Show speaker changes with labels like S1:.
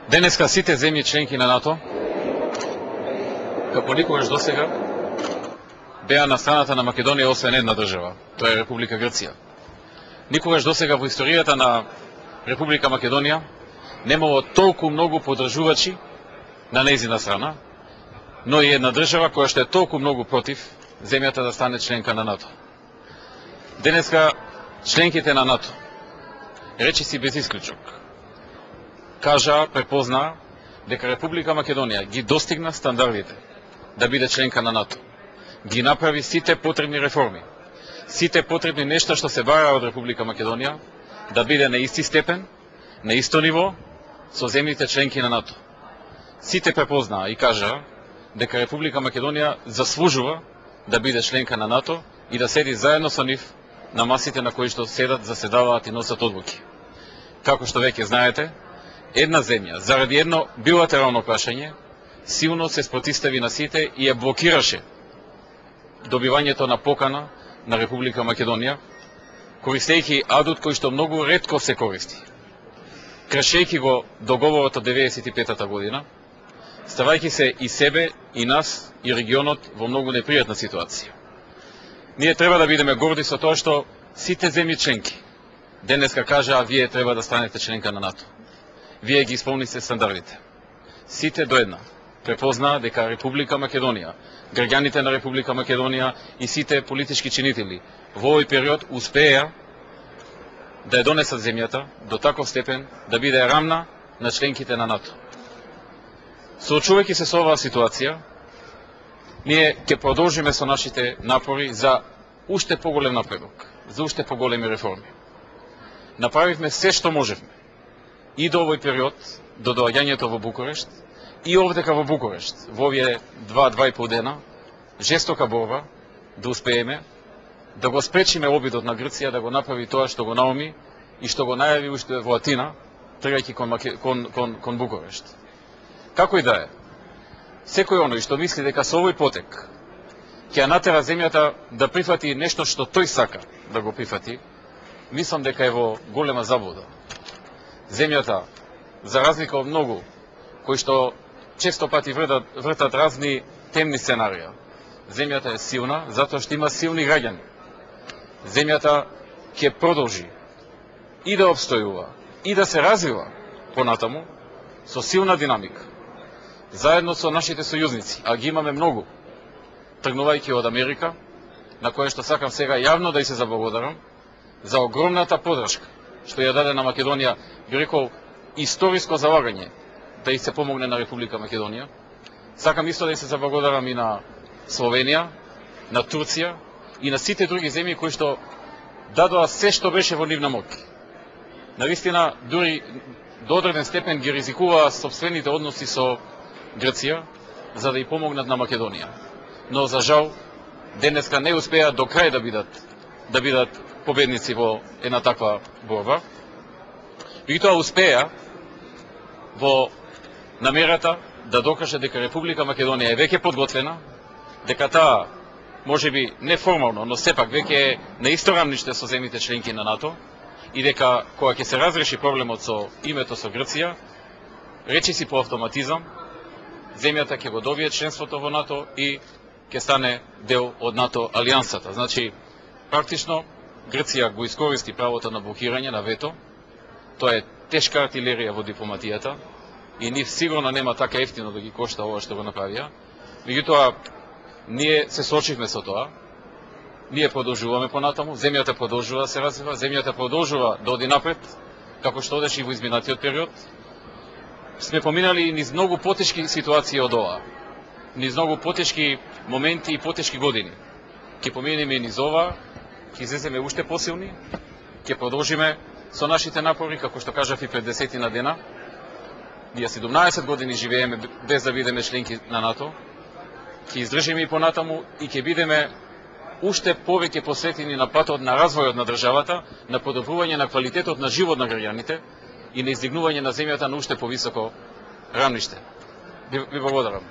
S1: Денеска сите земји членки на НАТО, како никогаш досега, беа на страната на Македонија освен една држава, тоа е Република Грција. Никогаш досега во историјата на Република Македонија немало толку многу поддржувачи на нејзина страна, но и една држава која што е толку многу против земјата да стане членка на НАТО. Денеска членките на НАТО, речиси без исклучок, кажа, препозна дека Република Македонија ги достигна стандардите да биде членка на НАТО. Ги направи сите потребни реформи, сите потребни нешта што се бара од Република Македонија да биде на исти степен, на исто ниво со земјите членки на НАТО. Сите препознаа и кажа дека Република Македонија заслужува да биде членка на НАТО и да седи заедно со нив на масите на кои што седат, заседаваат и носат одлуки. Како што веќе знаете, една земја, заради едно билатерално прашање, силно се спротистави на сите и ја блокираше добивањето на покана на Република Македонија, користејќи адут кој што многу ретко се користи, кршејќи го договорот од 95-та година, ставајќи се и себе, и нас, и регионот во многу непријатна ситуација. Ние треба да бидеме горди со тоа што сите земји членки денеска кажаа вие треба да станете членка на НАТО. Вие ги исполнiste стандардите. Сите до една препознаа дека Република Македонија, граѓаните на Република Македонија и сите политички чинители во овој период успеа да ја донесат земјата до таков степен да биде рамна на членките на НАТО. Соочувајќи се со оваа ситуација, ние ќе продолжиме со нашите напори за уште поголем напредок, за уште поголеми реформи. Направивме се што можевме и до овој период, до доаѓањето во Букурешт, и овдека во Букурешт, во овие 2-2,5 дена, жестока борба да успееме да го спречиме обидот на Грција да го направи тоа што го науми и што го најави уште во Атина, тргајќи кон Букурешт. Како и да е, секој оној што мисли дека со овој потек ќе ја натера земјата да прифати нешто што тој сака да го прифати, мислам дека е во голема заблуда. Земјата, за разлика од многу, кои што често пати вртат разни темни сценарија, земјата е силна затоа што има силни граѓани. Земјата ќе продолжи и да обстојува, и да се развива понатаму со силна динамика, заедно со нашите сојузници, а ги имаме многу, тргнувајќи од Америка, на која што сакам сега јавно да и се заблагодарам за огромната поддршка што ја даде на Македонија, би рекол, историско залагање да и се помогне на Република Македонија. Сакам исто да и се заблагодарам и на Словенија, на Турција и на сите други земји кои што дадоа се што беше во нивна моќ. Навистина, дури до одреден степен ги ризикуваа собствените односи со Грција, за да и помогнат на Македонија. Но, за жал, денеска не успеа до крај да бидат победници во една таква борба. И тоа успеа во намерата да докаже дека Република Македонија е веќе подготвена, дека таа, можеби неформално, но сепак веќе е на исто рамниште со земјите членки на НАТО и дека кога ќе се разреши проблемот со името со Грција, речиси по автоматизам, земјата ќе го добие членството во НАТО и ќе стане дел од НАТО алијансата. Значи, практично, Грција го искористи правото на блокирање, на вето. Тоа е тешка артилерија во дипломатијата и нив сигурно нема така ефтино да ги кошта ова што го направија. Меѓутоа, ние се соочивме со тоа. Ние продолжуваме понатаму, земјата продолжува да се развива, земјата продолжува да оди напред, како што одеше и во изминатиот период. Сме поминали низ многу потешки ситуации од ова, низ многу потешки моменти и потешки години. Ќе поминеме и низ ова, ќе излеземе уште посилни, ќе продолжиме со нашите напори, како што кажав и пред 10 дена. Ние 17 години живееме без да бидеме членки на НАТО, ќе издржиме и понатаму и ќе бидеме уште повеќе посветени на патот на развојот на државата, на подобрување на квалитетот на живот на граѓаните и на издигнување на земјата на уште повисоко рамниште. Ви благодарам.